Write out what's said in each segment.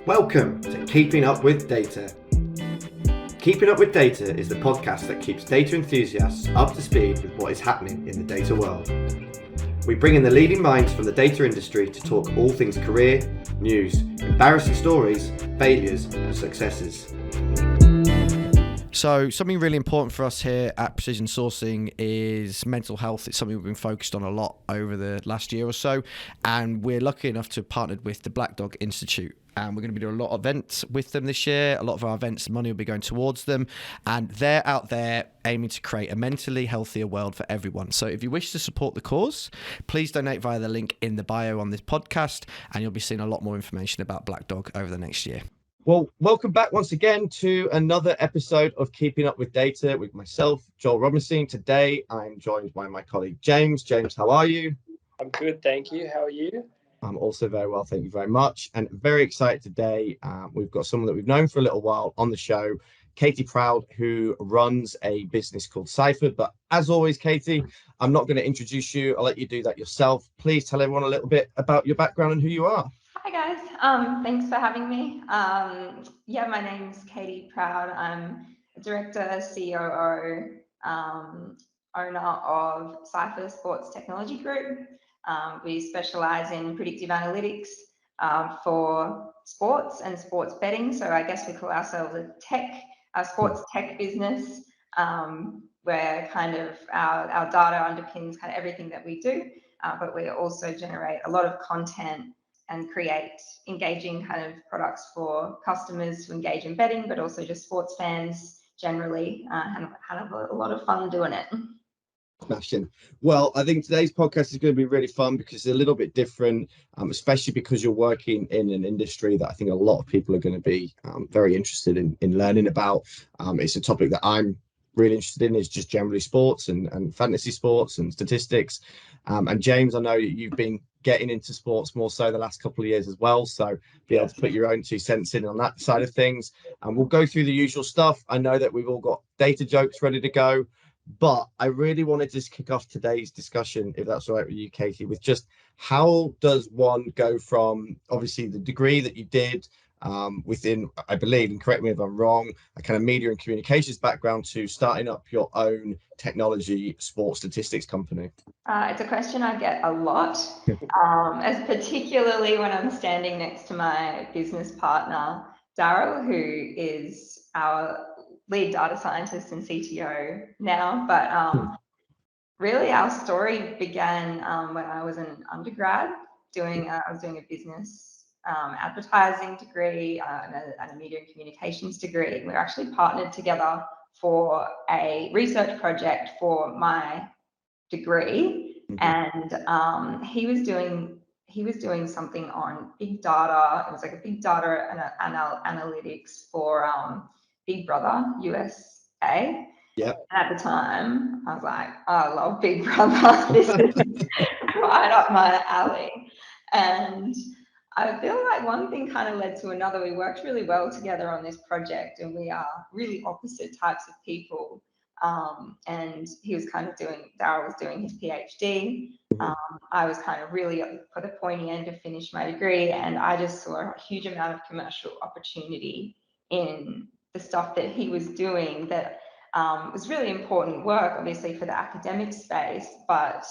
Welcome to Keeping Up with Data. Keeping Up with Data is the podcast that keeps data enthusiasts up to speed with what is happening in the data world. We bring in the leading minds from the data industry to talk all things career, news, embarrassing stories, failures, and successes. So something really important for us here at Precision Sourcing is mental health. It's something we've been focused on a lot over the last year or so, and we're lucky enough to have partnered with the Black Dog Institute. And we're going to be doing a lot of events with them this year. A lot of our events, money will be going towards them. And they're out there aiming to create a mentally healthier world for everyone. So if you wish to support the cause, please donate via the link in the bio on this podcast, and you'll be seeing a lot more information about Black Dog over the next year. Well, welcome back once again to another episode of Keeping Up with Data with myself, Joel Robinstein. Today, I'm joined by my colleague, James. James, how are you? I'm good, thank you. How are you? I'm also very well, thank you very much. And very excited today. We've got someone that we've known for a little while on the show, Katie Prowd, who runs a business called Cipher. But as always, Katie, I'm not going to introduce you. I'll let you do that yourself. Please tell everyone a little bit about your background and who you are. Hi guys, thanks for having me. My name's Katie Prowd. I'm a director, COO, owner of Cipher Sports Technology Group. We specialize in predictive analytics for sports and sports betting. So I guess we call ourselves a sports tech business, where kind of our data underpins kind of everything that we do, but we also generate a lot of content and create engaging kind of products for customers to engage in betting, but also just sports fans generally, and have a lot of fun doing it. Smashing. Well, I think today's podcast is going to be really fun because it's a little bit different, especially because you're working in an industry that I think a lot of people are going to be very interested in learning about. It's a topic that I'm really interested in, is just generally sports and fantasy sports and statistics. And James, I know you've been getting into sports more so the last couple of years as well, so be able to put your own 2 cents in on that side of things. And we'll go through the usual stuff. I know that we've all got data jokes ready to go, but I really wanted to just kick off today's discussion, if that's all right with you, Katie, with just how does one go from obviously the degree that you did within, I believe, and correct me if I'm wrong, a kind of media and communications background, to starting up your own technology sports statistics company? It's a question I get a lot, as particularly when I'm standing next to my business partner, Daryl, who is our lead data scientist and CTO now. But really our story began when I was an undergrad I was doing a business advertising degree and a media and communications degree. We were actually partnered together for a research project for my degree, and he was doing something on big data. It was like a big data analytics for Big Brother USA. Yeah. At the time, I was like, I love Big Brother. This is right up my alley. And I feel like one thing kind of led to another. We worked really well together on this project, and we are really opposite types of people. And Daryl was doing his PhD. I was kind of really for the pointy end to finish my degree, and I just saw a huge amount of commercial opportunity in the stuff that he was doing that was really important work, obviously, for the academic space, but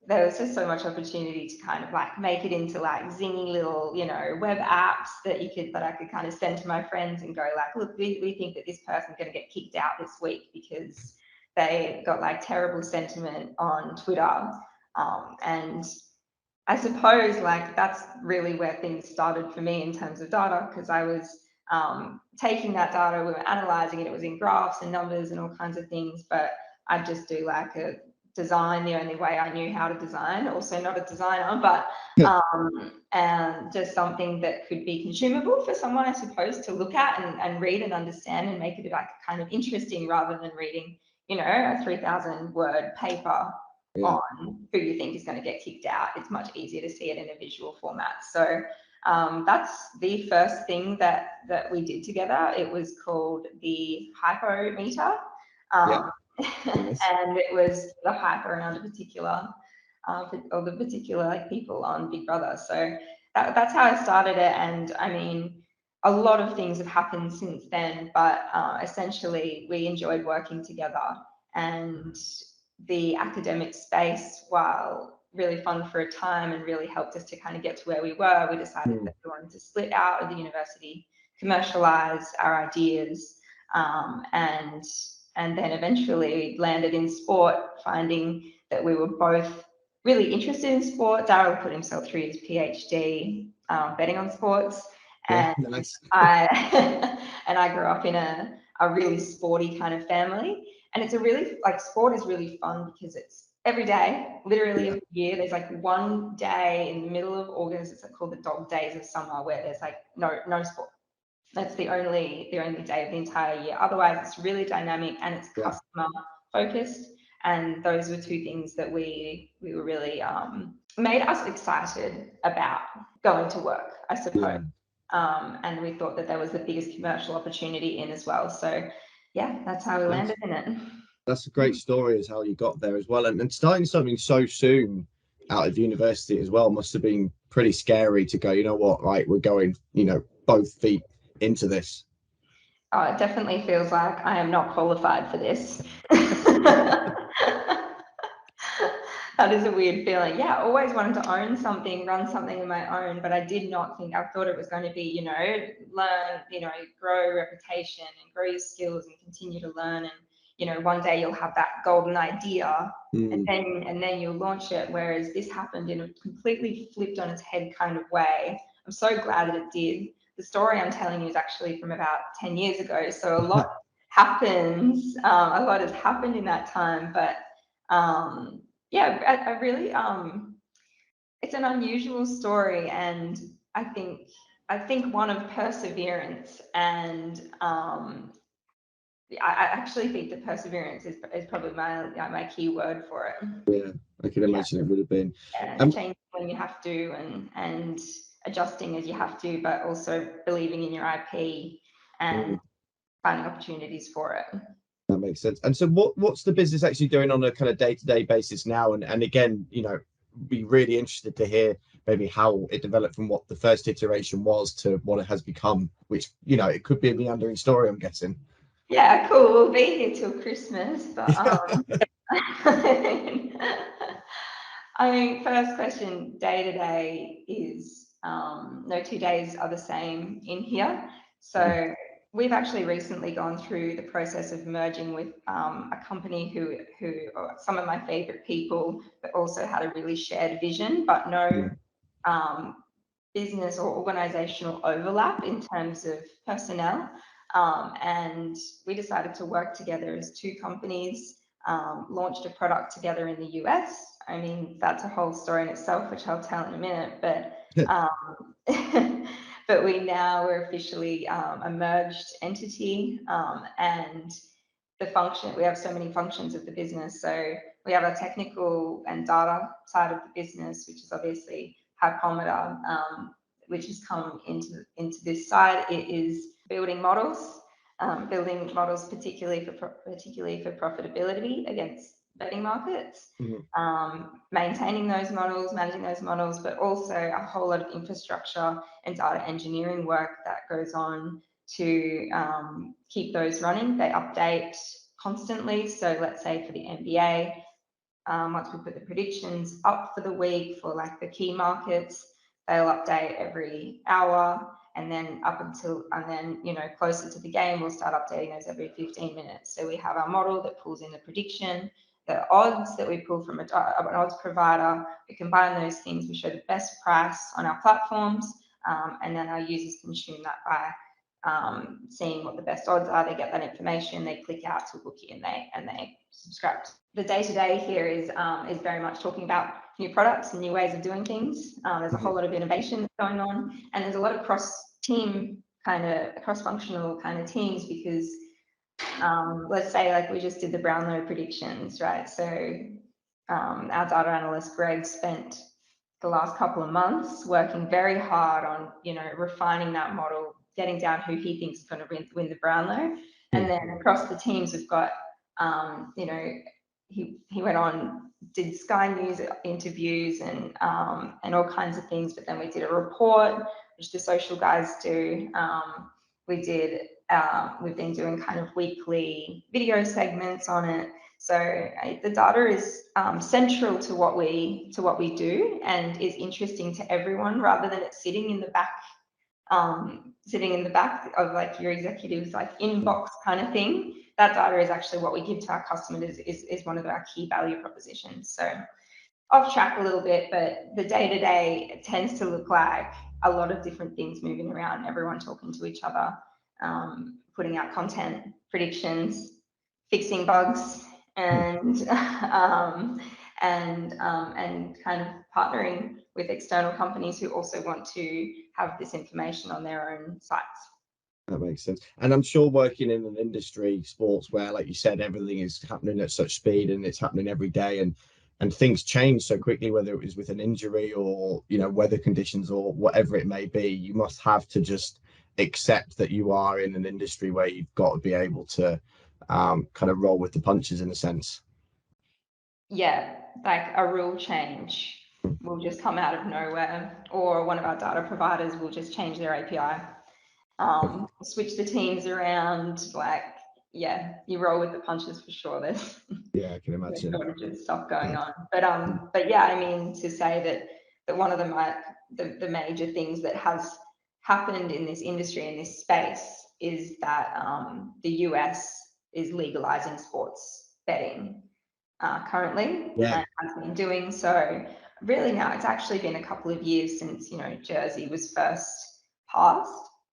there was just so much opportunity to kind of like make it into like zingy little, web apps that I could kind of send to my friends and go like, look, we think that this person's going to get kicked out this week because they got like terrible sentiment on Twitter. And I suppose like that's really where things started for me in terms of data, because I was taking that data, we were analyzing it, it was in graphs and numbers and all kinds of things, but I'd just do like a design the only way I knew how to design, also not a designer, but and just something that could be consumable for someone, I suppose, to look at and read and understand and make it like kind of interesting rather than reading, a 3,000 word paper on who you think is going to get kicked out. It's much easier to see it in a visual format. So that's the first thing that we did together. It was called the hypometer. And it was the hyper and under particular, or the particular like people on Big Brother. So that's how I started it. And I mean, a lot of things have happened since then, but essentially we enjoyed working together, and the academic space, while really fun for a time and really helped us to kind of get to where we were, we decided that we wanted to split out of the university, commercialize our ideas, and then eventually landed in sport, finding that we were both really interested in sport. Daryl put himself through his PhD betting on sports, and Nice. I and I grew up in a really sporty kind of family. And it's a really, like, sport is really fun because it's every day, literally of the year. There's like one day in the middle of August, it's called the dog days of summer, where there's like no sport. That's the only day of the entire year. Otherwise, it's really dynamic and it's customer focused. And those were two things that we were really made us excited about going to work, I suppose. And we thought that there was the biggest commercial opportunity in as well. So yeah, that's how we landed in it. That's a great story, is how you got there as well. And starting something so soon out of university as well must have been pretty scary to go, you know what, right, we're going, both feet into this. Oh, it definitely feels like I am not qualified for this. That is a weird feeling. Yeah, I always wanted to own something, run something of my own, but I did not think, I thought it was going to be, learn, grow reputation and grow your skills and continue to learn. And, one day you'll have that golden idea and then you'll launch it. Whereas this happened in a completely flipped on its head kind of way. I'm so glad that it did. The story I'm telling you is actually from about 10 years ago. So a lot happens, a lot has happened in that time, but I really, it's an unusual story, and I think one of perseverance, and I actually think that perseverance is probably my key word for it. Yeah, I can imagine it would have been. Changing when you have to, and adjusting as you have to, but also believing in your IP and finding opportunities for it. That makes sense. And so what's the business actually doing on a kind of day-to-day basis now? And again, be really interested to hear maybe how it developed from what the first iteration was to what it has become, which, it could be a meandering story, I'm guessing. Yeah, cool. We'll be here till Christmas, but I mean, first question, day to day is no 2 days are the same in here. So we've actually recently gone through the process of merging with a company who are some of my favorite people, but also had a really shared vision, but no business or organizational overlap in terms of personnel. And we decided to work together as two companies, launched a product together in the US. I mean, that's a whole story in itself, which I'll tell in a minute, but but we're officially a merged entity, and we have so many functions of the business. So we have a technical and data side of the business, which is obviously Hypometer, which has come into this side. It is building models particularly for profitability against betting markets, maintaining those models, managing those models, but also a whole lot of infrastructure and data engineering work that goes on to keep those running. They update constantly. So let's say for the NBA, once we put the predictions up for the week for like the key markets, they'll update every hour, and then closer to the game, we'll start updating those every 15 minutes. So we have our model that pulls in the prediction, the odds that we pull from an odds provider. We combine those things, we show the best price on our platforms, and then our users consume that by seeing what the best odds are. They get that information, they click out to a bookie, and they subscribe. The day-to-day here is very much talking about new products and new ways of doing things. There's a whole lot of innovation going on, and there's a lot of cross-functional kind of teams, because let's say like we just did the Brownlow predictions, right? So our data analyst Greg spent the last couple of months working very hard on refining that model, getting down who he thinks is going to win the Brownlow. And then across the teams, we've got he went on did Sky News interviews and all kinds of things. But then we did a report, which the social guys do. We've been doing kind of weekly video segments on it. So the data is central to what we do, and is interesting to everyone, rather than it sitting in the back of like your executives like inbox kind of thing. That data is actually what we give to our customers, is one of our key value propositions. So off track a little bit, but the day-to-day tends to look like a lot of different things moving around, everyone talking to each other, putting out content, predictions, fixing bugs, and kind of partnering with external companies who also want to have this information on their own sites. That makes sense. And I'm sure working in an industry, sports, where, like you said, everything is happening at such speed and it's happening every day, and things change so quickly, whether it was with an injury or, you know, weather conditions or whatever it may be, you must have to just accept that you are in an industry where you've got to be able to kind of roll with the punches, in a sense. Yeah, like a rule change will just come out of nowhere, or one of our data providers will just change their API, switch the teams around. Like, yeah, you roll with the punches for sure. There's I can imagine shortages stuff going on, but yeah, I mean, to say that one of the major things that has happened in this industry, in this space, is that the US is legalizing sports betting currently, and has been doing so. Really, now it's actually been a couple of years since, you know, Jersey was first passed.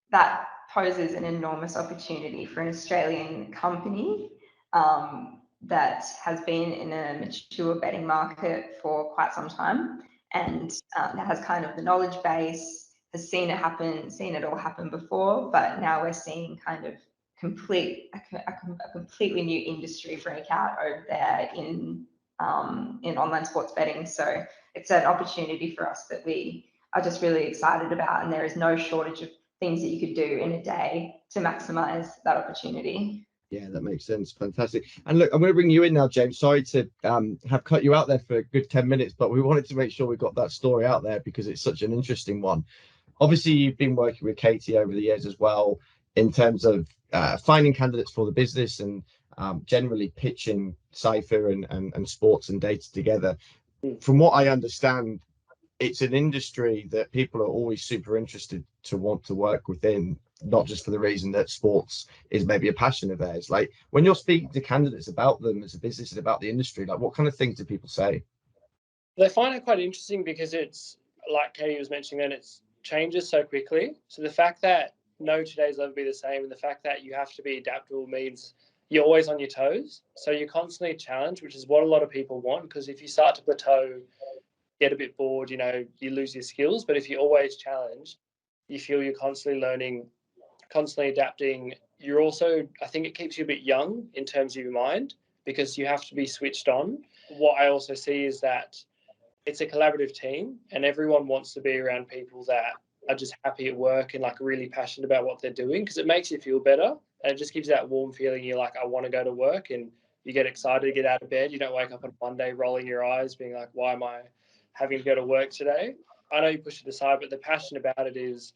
That poses an enormous opportunity for an Australian company that has been in a mature betting market for quite some time, and that has kind of the knowledge base, has seen it all happen before, but now we're seeing kind of a completely new industry break out over there in online sports betting. So it's an opportunity for us that we are just really excited about, and there is no shortage of things that you could do in a day to maximize that opportunity. Yeah, that makes sense. Fantastic. And look, I'm going to bring you in now, James. Sorry to have cut you out there for a good 10 minutes, but we wanted to make sure we got that story out there because it's such an interesting one. Obviously, you've been working with Katie over the years as well, in terms of finding candidates for the business and generally pitching Cipher and sports and data together. From what I understand, it's an industry that people are always super interested to want to work within, not just for the reason that sports is maybe a passion of theirs. Like, when you're speaking to candidates about them as a business and about the industry, like, what kind of things do people say? They find it quite interesting because it's, like Katie was mentioning, that it changes so quickly. So the fact that no today's ever be the same, and the fact that you have to be adaptable, means you're always on your toes. So you're constantly challenged, which is what a lot of people want, because if you start to plateau, get a bit bored, you know, you lose your skills. But if you're always challenged, you feel you're constantly learning, constantly adapting. You're also, I think it keeps you a bit young in terms of your mind, because you have to be switched on. What I also see is that it's a collaborative team, and everyone wants to be around people that are just happy at work and like really passionate about what they're doing, because it makes you feel better, and it just gives you that warm feeling. You're like, I want to go to work, and you get excited to get out of bed. You don't wake up on Monday rolling your eyes being like, why am I having to go to work today? I know you push it aside, but the passion about it is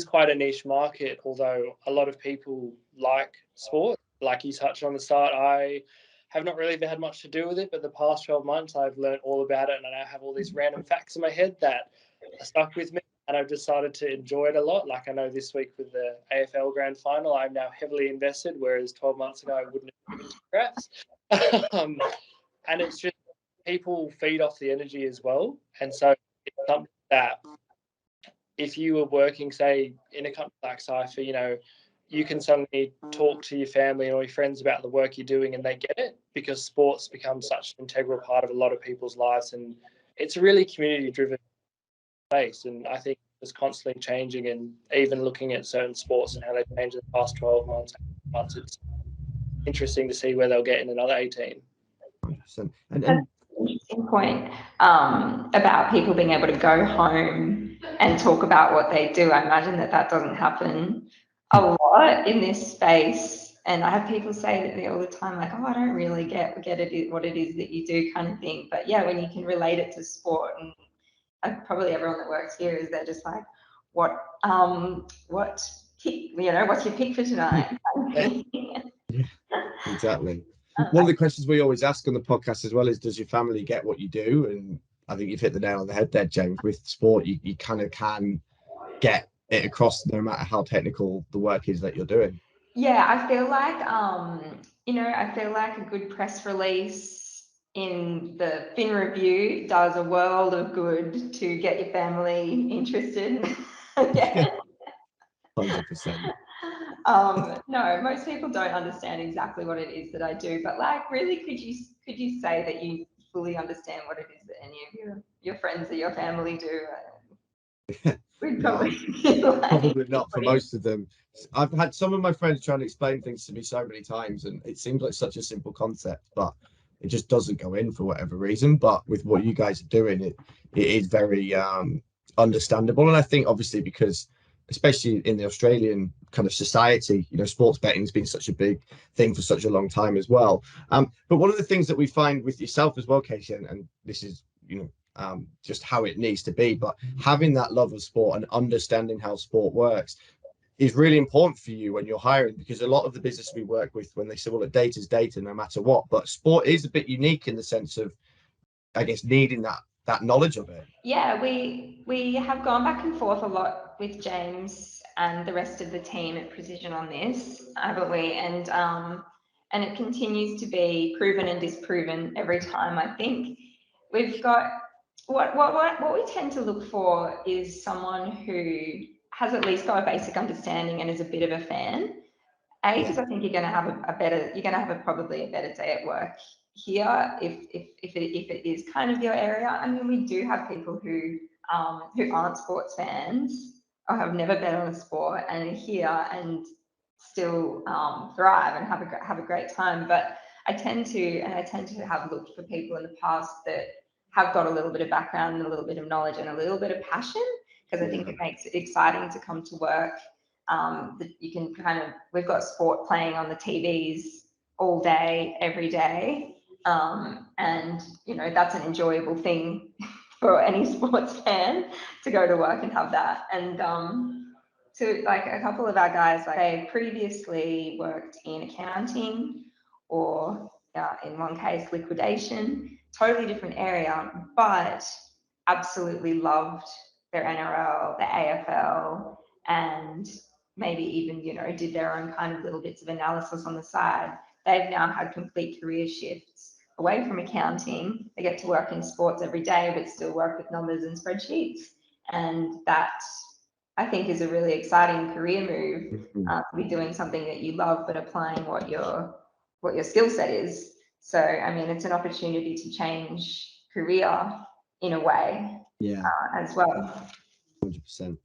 quite a niche market, although a lot of people like sport. Like you touched on the start, I have not really had much to do with it, but the past 12 months I've learned all about it, and I now have all these random facts in my head that are stuck with me, and I've decided to enjoy it a lot. Like, I know this week with the AFL Grand Final, I'm now heavily invested, whereas 12 months ago I wouldn't have given two craps. And it's just, people feed off the energy as well. And so it's something that, if you were working, say, in a company like Cipher, you know, you can suddenly talk to your family or your friends about the work you're doing, and they get it, because sports becomes such an integral part of a lot of people's lives, and it's a really community-driven space. And I think it's constantly changing, and even looking at certain sports and how they've changed in the past 12 months, it's interesting to see where they'll get in another 18. 100%. That's an interesting point about people being able to go home and talk about what they do. I imagine that doesn't happen a lot in this space, And I have people say that all the time, like, oh, I don't really get it, what it is that you do, kind of thing. But yeah, when you can relate it to sport, and probably everyone that works here is, they're just like, what pick, what's your pick for tonight? Yeah, exactly. One of the questions we always ask on the podcast as well is, does your family get what you do? And I think you've hit the nail on the head there, James. With sport, you kind of can get it across no matter how technical the work is that you're doing. Yeah, I feel like I feel like a good press release in the Fin Review does a world of good to get your family interested. Yeah. 100%. No, most people don't understand exactly what it is that I do, but like, really, could you say that you fully understand what it is that any of your friends or your family do? We'd No, probably be like, probably not for what is- most of them. I've had some of my friends trying to explain things to me so many times, and it seems like such a simple concept, but it just doesn't go in for whatever reason. But with what you guys are doing, it is very understandable. And I think obviously because especially in the Australian kind of society, sports betting has been such a big thing for such a long time as well. But one of the things that we find with yourself as well, Casey, and this is, just how it needs to be, but having that love of sport and understanding how sport works is really important for you when you're hiring, because a lot of the business we work with, when they say, well, data is data no matter what, but sport is a bit unique in the sense of, I guess, needing that knowledge of it. Yeah, we have gone back and forth a lot with James and the rest of the team at Precision on this, haven't we? And it continues to be proven and disproven every time. I think we've got what we tend to look for is someone who has at least got a basic understanding and is a bit of a fan. Because I think you're going to have probably a better day at work here if it is kind of your area. I mean, we do have people who aren't sports fans or have never bet on a sport and are here and still thrive and have a great time. But I tend to have looked for people in the past that have got a little bit of background and a little bit of knowledge and a little bit of passion, because I think it makes it exciting to come to work. That you can we've got sport playing on the TVs all day, every day. And that's an enjoyable thing for any sports fan to go to work and have that. And so like a couple of our guys, like they previously worked in accounting or in one case liquidation, totally different area, but absolutely loved their NRL, their AFL, and maybe even, did their own kind of little bits of analysis on the side. They've now had complete career shifts away from accounting. They get to work in sports every day, but still work with numbers and spreadsheets. And that, I think, is a really exciting career move, to be doing something that you love, but applying what your skill set is. So, I mean, it's an opportunity to change career in a way, as well. 100%.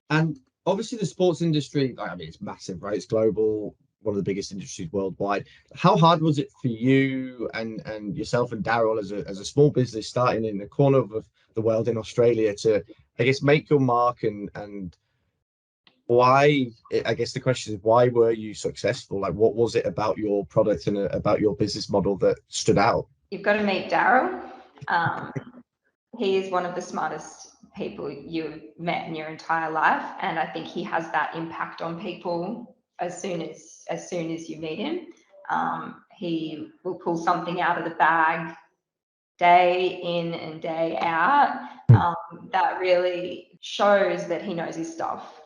And obviously the sports industry, I mean, it's massive, right? It's global, one of the biggest industries worldwide. How hard was it for you and yourself and Daryl as a small business starting in the corner of the world in Australia to, I guess, make your mark, and why, I guess the question is, why were you successful? Like, what was it about your product and about your business model that stood out? You've got to meet Daryl. He is one of the smartest people you've met in your entire life, and I think he has that impact on people as soon as you meet him. He will pull something out of the bag day in and day out, that really shows that he knows his stuff.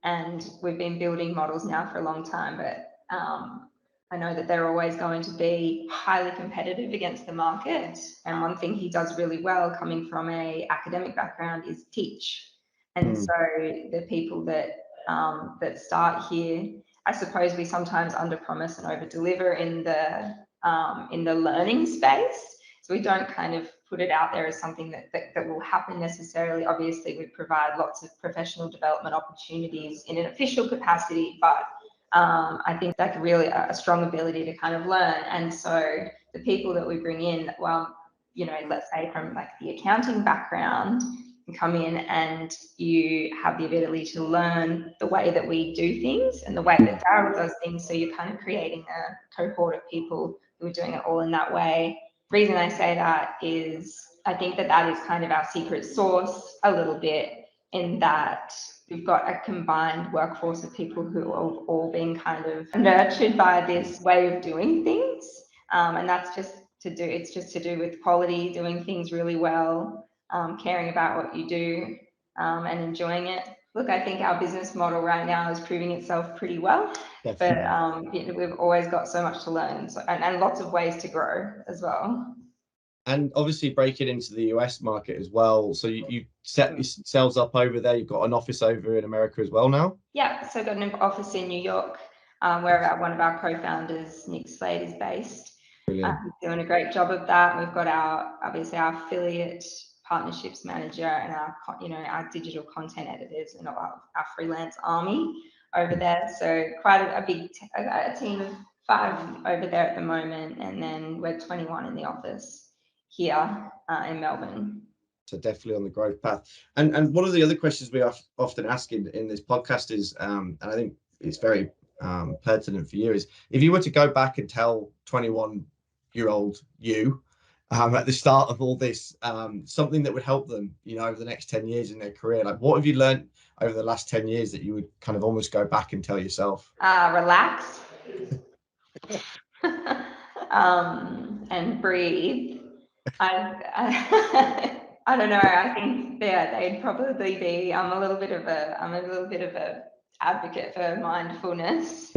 And we've been building models now for a long time, but I know that they're always going to be highly competitive against the market. And one thing he does really well, coming from a academic background, is teach. And so the people that start here, I suppose we sometimes underpromise and overdeliver in the learning space. So we don't kind of put it out there as something that will happen necessarily. Obviously, we provide lots of professional development opportunities in an official capacity, but I think that's really a strong ability to kind of learn. And so the people that we bring in, well, let's say from like the accounting background, come in and you have the ability to learn the way that we do things and the way that Darryl does things. So you're kind of creating a cohort of people who are doing it all in that way. The reason I say that is I think that is kind of our secret sauce a little bit, in that we've got a combined workforce of people who have all been kind of nurtured by this way of doing things. And that's just to do with quality, doing things really well, caring about what you do, and enjoying it. Look, I think our business model right now is proving itself pretty well. Definitely. But we've always got so much to learn, and lots of ways to grow as well. And obviously breaking into the US market as well. So you set yourselves up over there. You've got an office over in America as well now? Yeah, so I've got an office in New York, where one of our co-founders, Nick Slade, is based. He's doing a great job of that. We've got our affiliate partnerships manager and our digital content editors and our freelance army over there. So quite a big a team of 5 over there at the moment, and then we're 21 in the office here in Melbourne. So definitely on the growth path. And one of the other questions we often ask in this podcast is, and I think it's very pertinent for you, is if you were to go back and tell 21-year-old you at the start of all this, something that would help them, over the next 10 years in their career, like what have you learned over the last 10 years that you would kind of almost go back and tell yourself? Relax. And breathe. I don't know. I think they'd probably be. I'm a little bit of a advocate for mindfulness.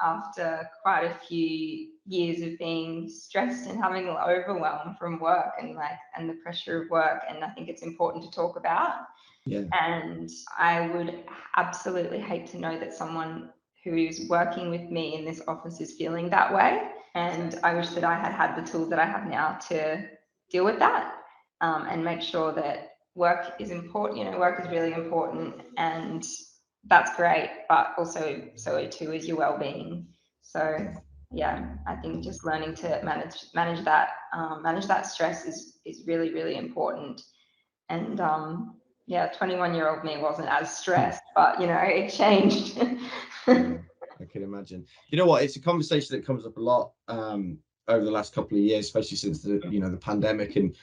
After quite a few years of being stressed and having overwhelm from work and the pressure of work, and I think it's important to talk about. Yeah. And I would absolutely hate to know that someone who is working with me in this office is feeling that way. And I wish that I had the tools that I have now to deal with that, and make sure that work is important. Work is really important, and that's great, but also so too is your well-being. So yeah, I think just learning to manage that stress is really, really important. And 21-year-old me wasn't as stressed, but it changed. I can imagine. You know what? It's a conversation that comes up a lot over the last couple of years, especially since the pandemic. And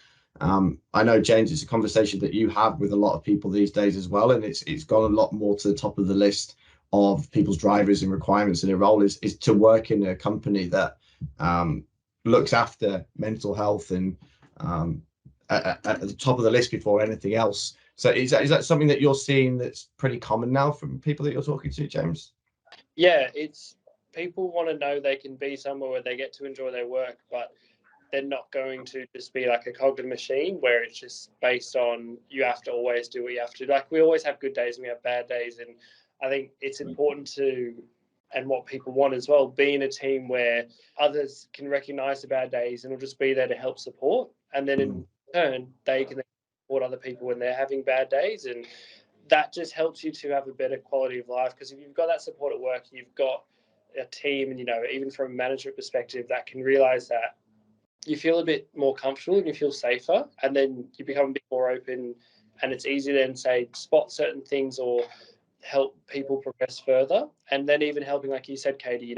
I know, James, it's a conversation that you have with a lot of people these days as well. And it's gone a lot more to the top of the list of people's drivers and requirements in their role is to work in a company that looks after mental health and at the top of the list before anything else. So is that something that you're seeing that's pretty common now from people that you're talking to, James? Yeah, it's people want to know they can be somewhere where they get to enjoy their work, but they're not going to just be like a cog in a machine where it's just based on you have to always do what you have to do. Like, we always have good days and we have bad days, and I think it's important to, and what people want as well, be in a team where others can recognize the bad days and will just be there to help support, and then in turn they can support other people when they're having bad days, and that just helps you to have a better quality of life. Because if you've got that support at work, you've got a team, and even from a management perspective, that can realize that you feel a bit more comfortable and you feel safer, and then you become a bit more open, and it's easy then say spot certain things or help people progress further. And then even helping, like you said, Katie,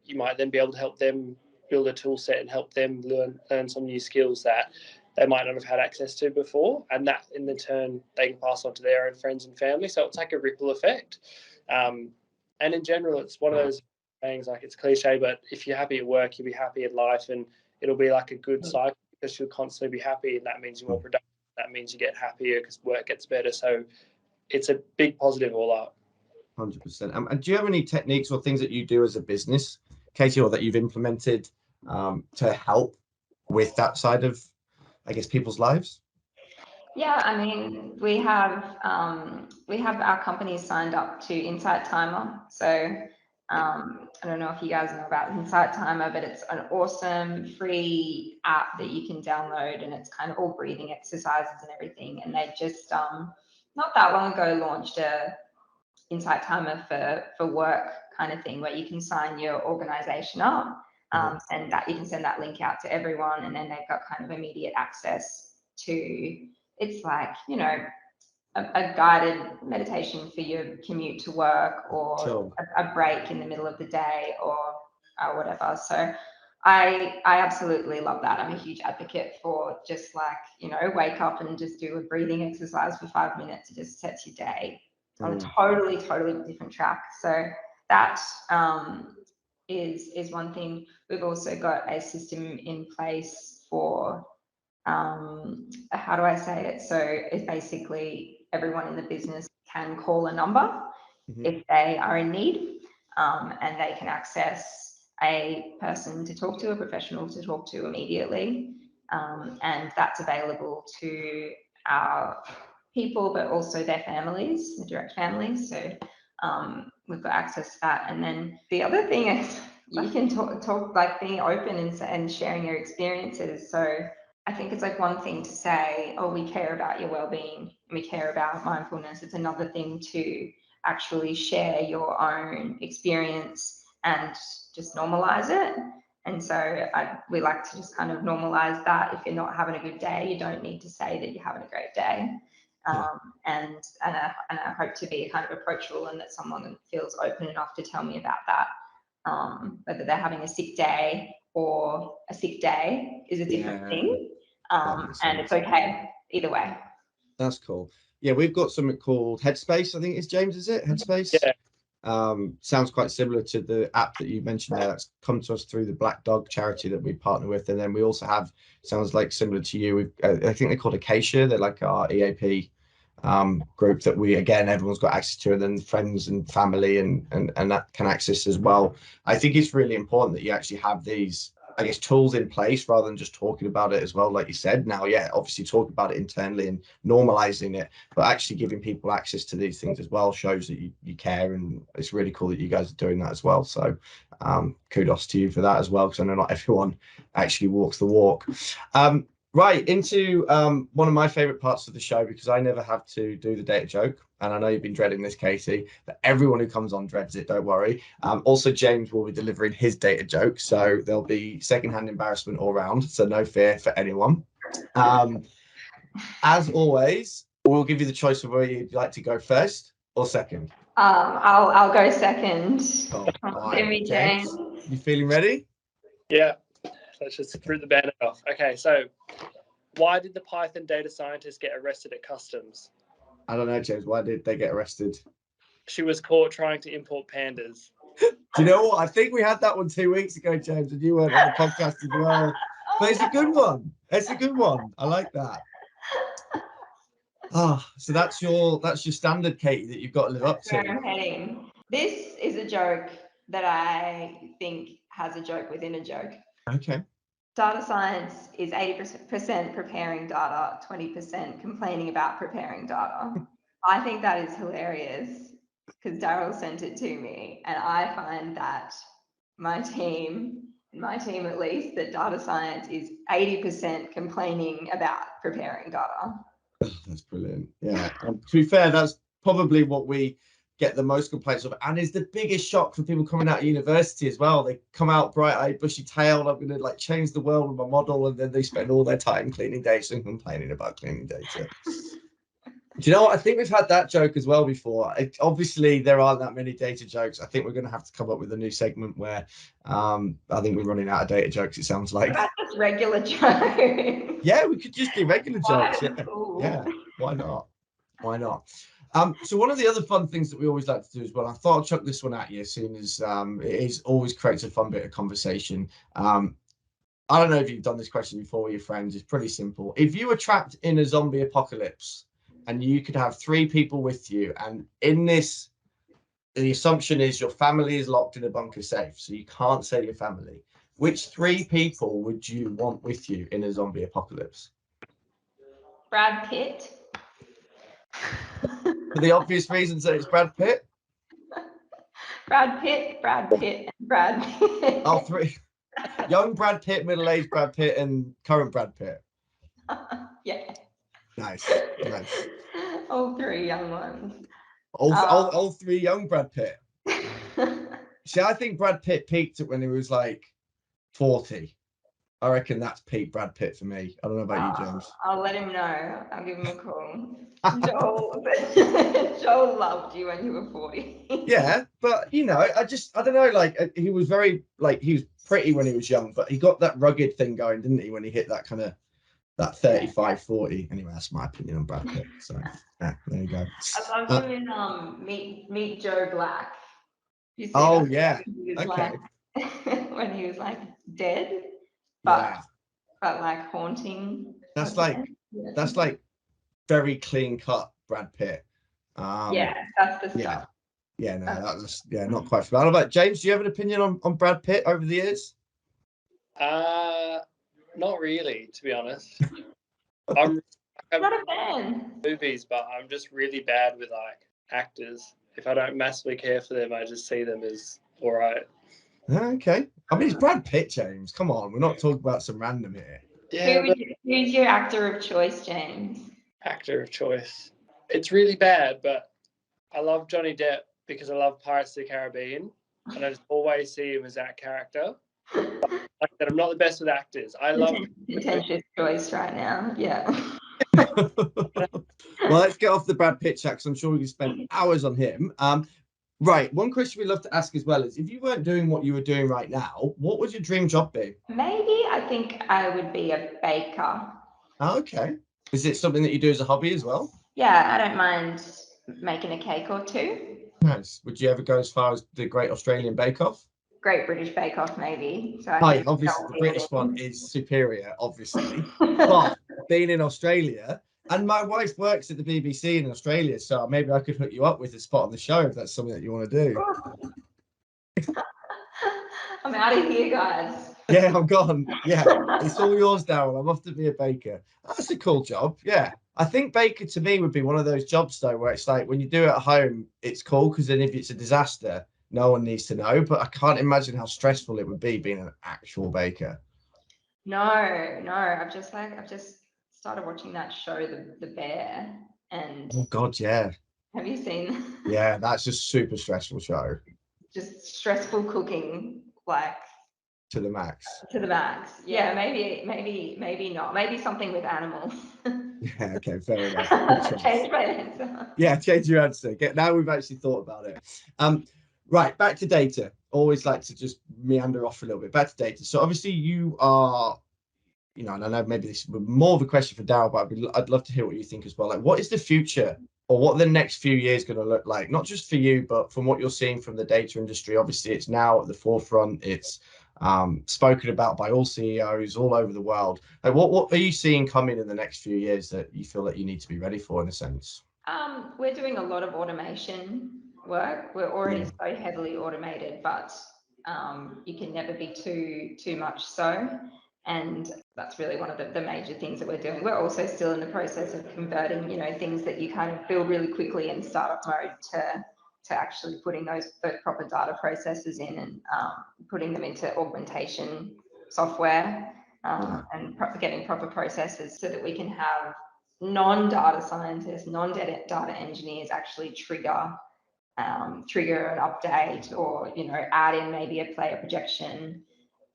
you might then be able to help them build a tool set and help them learn some new skills that they might not have had access to before, and that in the turn they can pass on to their own friends and family. So it's like a ripple effect. And in general, it's one of those things, like, it's cliche, but if you're happy at work, you'll be happy in life, and it'll be like a good cycle because you'll constantly be happy, and that means you're more productive. That means you get happier because work gets better. So it's a big positive all up. 100%. And do you have any techniques or things that you do as a business, Katie, or that you've implemented to help with that side of, I guess, people's lives? Yeah, I mean, we have our companies signed up to Insight Timer. So I don't know if you guys know about Insight Timer, but it's an awesome free app that you can download, and it's kind of all breathing exercises and everything. And they just not that long ago launched a Insight Timer for work kind of thing, where you can sign your organization up, and that you can send that link out to everyone, and then they've got kind of immediate access to it's like, you know, a guided meditation for your commute to work, or Sure. a break in the middle of the day, or whatever. So I absolutely love that. I'm a huge advocate for just like, you know, wake up and just do a breathing exercise for 5 minutes. It just sets your day on a totally different track. So that is one thing. We've also got a system in place for how do I say it? So it's basically everyone in the business can call a number if they are in need, and they can access a person to talk to, a professional to talk to immediately. And that's available to our people, but also their families, the direct families. So we've got access to that. And then the other thing is you can talk like being open and sharing your experiences. So I think it's like one thing to say, oh, we care about your well-being, we care about mindfulness. It's another thing to actually share your own experience and just normalize it. And so we like to just kind of normalize that. If you're not having a good day, you don't need to say that you're having a great day. And I hope to be kind of approachable, and that someone feels open enough to tell me about that. Whether they're having a sick day or a sick day is a different thing. And it's okay either way. That's cool. Yeah, we've got something called Headspace, I think it's James, is it? Headspace? Yeah. Sounds quite similar to the app that you mentioned there. That's come to us through the Black Dog charity that we partner with. And then we also have, sounds like similar to you, I think they're called Acacia. They're like our EAP group that everyone's got access to, and then friends and family and that can access as well. I think it's really important that you actually have these, I guess, tools in place rather than just talking about it as well, like you said. Now, yeah, obviously talk about it internally and normalizing it, but actually giving people access to these things as well shows that you care, and it's really cool that you guys are doing that as well. So kudos to you for that as well, because I know not everyone actually walks the walk. Right, into one of my favorite parts of the show, because I never have to do the data joke. And I know you've been dreading this, Katie, but everyone who comes on dreads it, don't worry. Also, James will be delivering his data joke, so there'll be secondhand embarrassment all round, so no fear for anyone. As always, we'll give you the choice of whether you'd like to go first or second. I'll go second. Oh, Right. James, you feeling ready? Yeah. Let's just rip the band off. Okay, so why did the Python data scientist get arrested at customs? I don't know, James. Why did they get arrested? She was caught trying to import pandas. Do you know what? I think we had that one 2 weeks ago, James, and you weren't on the podcast as well. But it's a good one. It's a good one. I like that. So that's your standard, Katie, that you've got to live up to. Where I'm heading. This is a joke that I think has a joke within a joke. Okay. Data science is 80% preparing data, 20% complaining about preparing data. I think that is hilarious because Daryl sent it to me, and I find that my team at least, that data science is 80% complaining about preparing data. That's brilliant. Yeah. And to be fair, that's probably what we get the most complaints of, and is the biggest shock for people coming out of university as well. They come out bright-eyed, bushy-tailed, I'm going to like change the world with my model, and then they spend all their time cleaning data and complaining about cleaning data. Do you know what? I think we've had that joke as well before. Obviously, there aren't that many data jokes. I think we're going to have to come up with a new segment where I think we're running out of data jokes, it sounds like. What about just regular jokes? Yeah, we could just do regular jokes. Yeah. Cool. Yeah, why not? Why not? So one of the other fun things that we always like to do as well, I thought I'd chuck this one at you as soon as it always creates a fun bit of conversation. I don't know if you've done this question before with your friends. It's pretty simple. If you were trapped in a zombie apocalypse and you could have 3 people with you, and in this, the assumption is your family is locked in a bunker safe, so you can't say your family. Which 3 people would you want with you in a zombie apocalypse? Brad Pitt. For the obvious reasons that it's Brad Pitt? Brad Pitt, and Brad Pitt. Oh, 3. Young Brad Pitt, middle-aged Brad Pitt, and current Brad Pitt. Yeah. Nice. All 3 young ones. All 3 young Brad Pitt. See, I think Brad Pitt peaked at when he was like 40. I reckon that's peak Brad Pitt for me. I don't know about you, James. I'll let him know. I'll give him a call. Joel, Joel loved you when you were 40. Yeah, but you know, I don't know. Like he was very he was pretty when he was young, but he got that rugged thing going, didn't he? When he hit that kind of that 35, 40. Anyway, that's my opinion on Brad Pitt. So yeah, there you go. I loved him in Meet Joe Black. You see Oh that? yeah. He was Okay. when he was like dead, Yeah. but like haunting. That's again. that's like very clean cut Brad Pitt. Yeah, that's the Yeah. stuff. Yeah, no, that was not quite fair. How about James? Do you have an opinion on Brad Pitt over the years? Not really, to be honest. I'm not a fan. Movies, but I'm just really bad with like actors. If I don't massively care for them, I just see them as all right. Okay. I mean, it's Brad Pitt, James. Come on, we're not talking about some random here. Yeah, who's your actor of choice, James? Actor of choice. It's really bad, but I love Johnny Depp because I love Pirates of the Caribbean, and I just always see him as that character. Like that, I'm not the best with actors. I love contentious choice right now. Yeah. Well, let's get off the Brad Pitt chat because I'm sure we can spend hours on him. Right. One question we love to ask as well is if you weren't doing what you were doing right now, what would your dream job be? Maybe I think I would be a baker. Oh, okay. Is it something that you do as a hobby as well? Yeah, I don't mind making a cake or two. Nice. Would you ever go as far as the Great Australian Bake Off? Great British Bake Off, maybe. So Obviously the British one is superior, obviously. But being in Australia, and my wife works at the BBC in Australia, so maybe I could hook you up with a spot on the show if that's something that you want to do. I'm out of here, guys. Yeah, I'm gone. Yeah, it's all yours, Darryl. I'm off to be a baker. That's a cool job. Yeah. I think baker to me would be one of those jobs though, where it's like when you do it at home, it's cool because then if it's a disaster, no one needs to know. But I can't imagine how stressful it would be being an actual baker. No. I've just started watching that show, The Bear, and Oh God, yeah. have you seen? Yeah, that's a super stressful show. Just stressful cooking, like to the max. To the max. Yeah, maybe not. Maybe something with animals. Yeah, okay, fair enough. Change my answer. Yeah, change your answer. Now we've actually thought about it. Right, back to data. Always like to just meander off a little bit. Back to data. So obviously you are, and I know maybe this is more of a question for Darryl, but I'd love to hear what you think as well. Like, what is the future or what the next few years going to look like? Not just for you, but from what you're seeing from the data industry. Obviously, it's now at the forefront. It's spoken about by all CEOs all over the world. Like, what are you seeing coming in the next few years that you feel that you need to be ready for, in a sense? We're doing a lot of automation work. We're already so heavily automated, but you can never be too much so. And that's really one of the major things that we're doing. We're also still in the process of converting, things that you kind of build really quickly in startup mode to actually putting those proper data processes in and putting them into augmentation software and getting proper processes so that we can have non-data scientists, non-data engineers actually trigger an update or, add in maybe a player projection,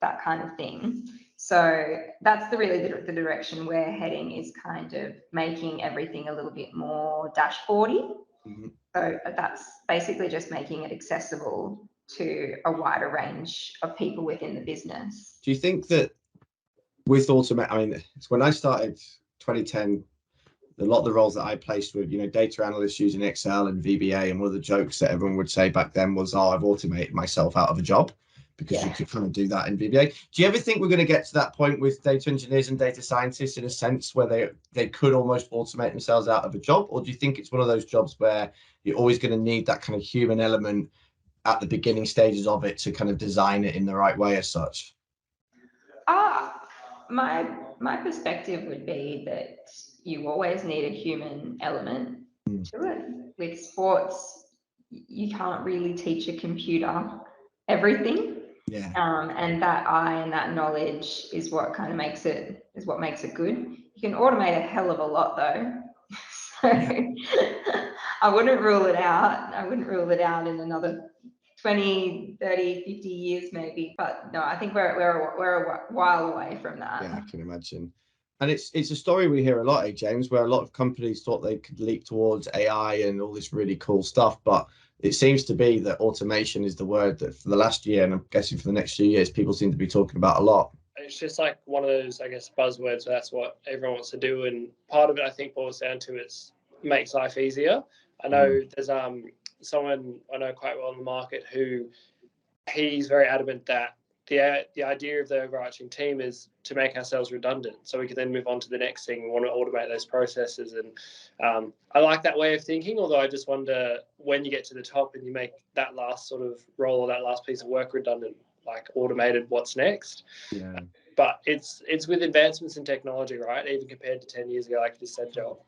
that kind of thing. So that's really the direction we're heading, is kind of making everything a little bit more dashboardy. Mm-hmm. So that's basically just making it accessible to a wider range of people within the business. Do you think that with automation, I mean, when I started 2010, a lot of the roles that I placed were, data analysts using Excel and VBA, and one of the jokes that everyone would say back then was, "Oh, I've automated myself out of a job," because you could kind of do that in VBA. Do you ever think we're going to get to that point with data engineers and data scientists in a sense where they could almost automate themselves out of a job? Or do you think it's one of those jobs where you're always going to need that kind of human element at the beginning stages of it to kind of design it in the right way as such? My perspective would be that you always need a human element to it. With sports, you can't really teach a computer everything. Yeah. And that eye and that knowledge is what kind of makes it good. You can automate a hell of a lot though. So I wouldn't rule it out. In another 20, 30, 50 years maybe. But no, I think we're a while away from that. Yeah, I can imagine. And it's a story we hear a lot, James, where a lot of companies thought they could leap towards AI and all this really cool stuff, but it seems to be that automation is the word that for the last year, and I'm guessing for the next few years, people seem to be talking about a lot. It's just like one of those, I guess, buzzwords. So that's what everyone wants to do, and part of it, I think, boils down to it's makes life easier. I know there's someone I know quite well in the market who he's very adamant that the idea of the overarching team is to make ourselves redundant, so we can then move on to the next thing. We want to automate those processes, and I like that way of thinking. Although I just wonder when you get to the top and you make that last sort of role or that last piece of work redundant, like automated, what's next? Yeah. But it's with advancements in technology, right? Even compared to 10 years ago, like you said, Joel.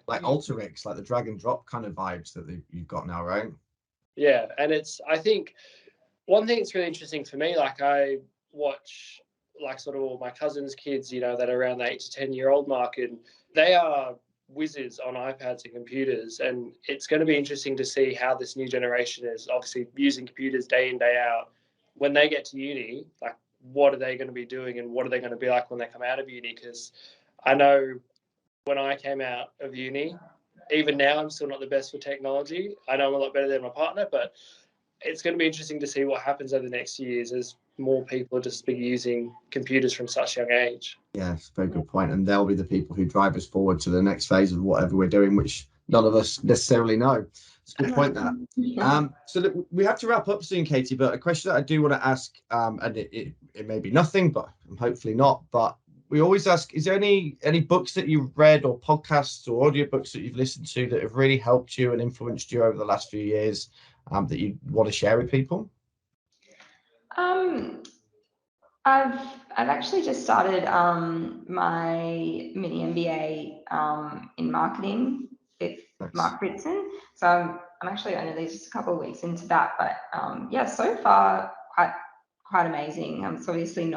Like Alteryx, like the drag and drop kind of vibes that you've got now, right? Yeah, and I think one thing that's really interesting for me, like I watch like sort of all my cousins' kids, that are around the 8 to 10-year-old mark, and they are whizzes on iPads and computers. And it's going to be interesting to see how this new generation is obviously using computers day in, day out. When they get to uni, like what are they going to be doing and what are they going to be like when they come out of uni? Because I know when I came out of uni, even now I'm still not the best for technology. I know I'm a lot better than my partner, but it's going to be interesting to see what happens over the next few years as more people just be using computers from such a young age. Yeah, it's a very good point. And they'll be the people who drive us forward to the next phase of whatever we're doing, which none of us necessarily know. It's a good point, that. So look, we have to wrap up soon, Katie, but a question that I do want to ask, and it may be nothing, but hopefully not, but we always ask, is there any books that you've read or podcasts or audiobooks that you've listened to that have really helped you and influenced you over the last few years that you want to share with people? I've actually just started my mini MBA in marketing with Mark Ritson. So I'm actually only just a couple of weeks into that, but yeah, so far quite amazing. It's obviously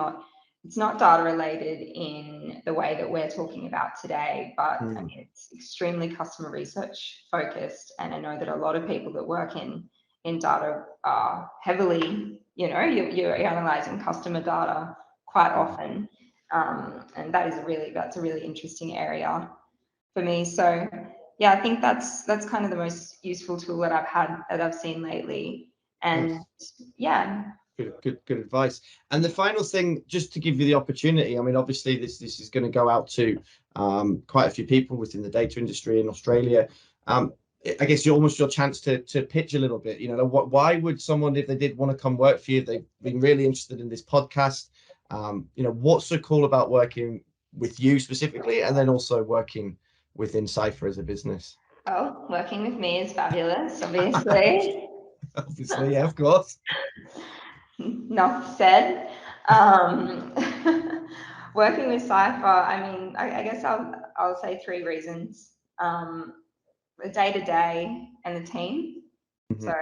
it's not data related in the way that we're talking about today, but I mean, it's extremely customer research focused, and I know that a lot of people that work in data are heavily, you're analyzing customer data quite often, and that's a really interesting area for me. So yeah, I think that's kind of the most useful tool that I've seen lately, and yeah. Good advice. And the final thing, just to give you the opportunity, I mean, obviously this is going to go out to quite a few people within the data industry in Australia. I guess you're almost your chance to pitch a little bit. Why would someone, if they did want to come work for you, they've been really interested in this podcast, what's so cool about working with you specifically, and then also working within Cipher as a business? Well, working with me is fabulous, obviously. Obviously, yeah, of course. Enough said. Working with Cipher, I mean, I guess I'll say 3 reasons. The day-to-day and the team. So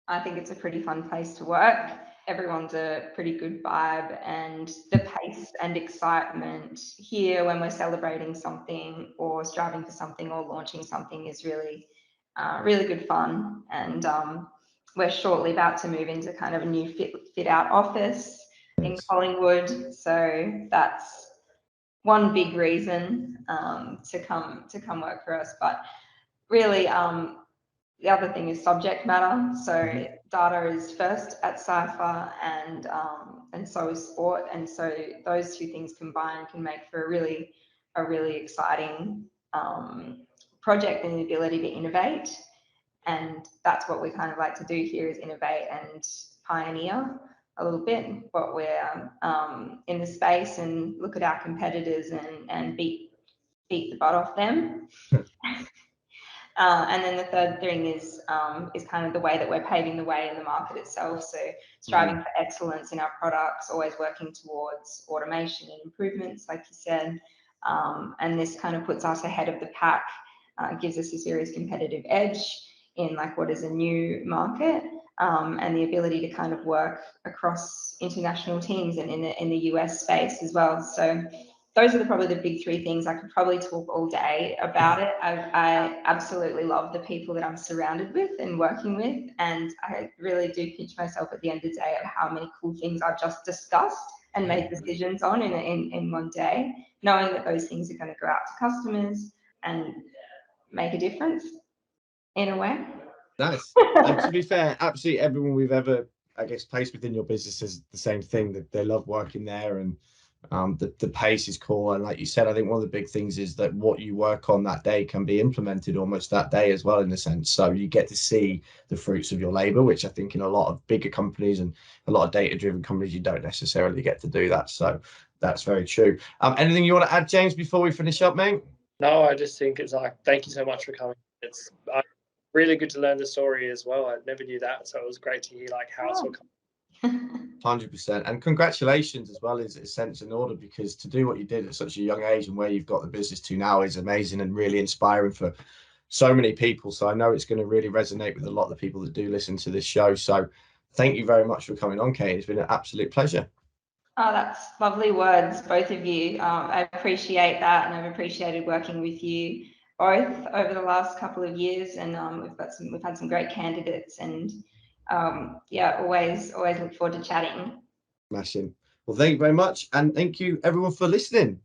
I think it's a pretty fun place to work. Everyone's a pretty good vibe, and the pace and excitement here when we're celebrating something or striving for something or launching something is really, really good fun. And we're shortly about to move into kind of a new fit out office in Collingwood. So that's one big reason to come work for us. But really, the other thing is subject matter. So data is first at Cipher, and so is sport. And so those 2 things combined can make for a really exciting project, and the ability to innovate. And that's what we kind of like to do here, is innovate and pioneer a little bit what we're in the space, and look at our competitors and beat the butt off them. And then the third thing is kind of the way that we're paving the way in the market itself. So striving for excellence in our products, always working towards automation and improvements, like you said. And this kind of puts us ahead of the pack, gives us a serious competitive edge in like what is a new market, and the ability to kind of work across international teams and in the US space as well. So those are probably the big three things. I could probably talk all day about it. I absolutely love the people that I'm surrounded with and working with. And I really do pinch myself at the end of the day at how many cool things I've just discussed and made decisions on in one day, knowing that those things are going to go out to customers and make a difference in a way. Nice. And to be fair, absolutely everyone we've ever, I guess, placed within your business is the same thing, that they love working there, and the pace is cool. And like you said, I think one of the big things is that what you work on that day can be implemented almost that day as well, in a sense. So you get to see the fruits of your labor, which I think in a lot of bigger companies and a lot of data-driven companies, you don't necessarily get to do that. So that's very true. Anything you want to add, James, before we finish up, mate? No, I just think it's like, thank you so much for coming. It's really good to learn the story as well. I never knew that, so it was great to hear like how it's all come. 100%, and congratulations as well is a sense in order, because to do what you did at such a young age and where you've got the business to now is amazing and really inspiring for so many people. So I know it's going to really resonate with a lot of the people that do listen to this show. So thank you very much for coming on, Kate. It's been an absolute pleasure. Oh, that's lovely words, both of you. I appreciate that, and I've appreciated working with you both over the last couple of years. And we've had some great candidates, and yeah, always look forward to chatting. Smashing. Well, thank you very much, and thank you everyone for listening.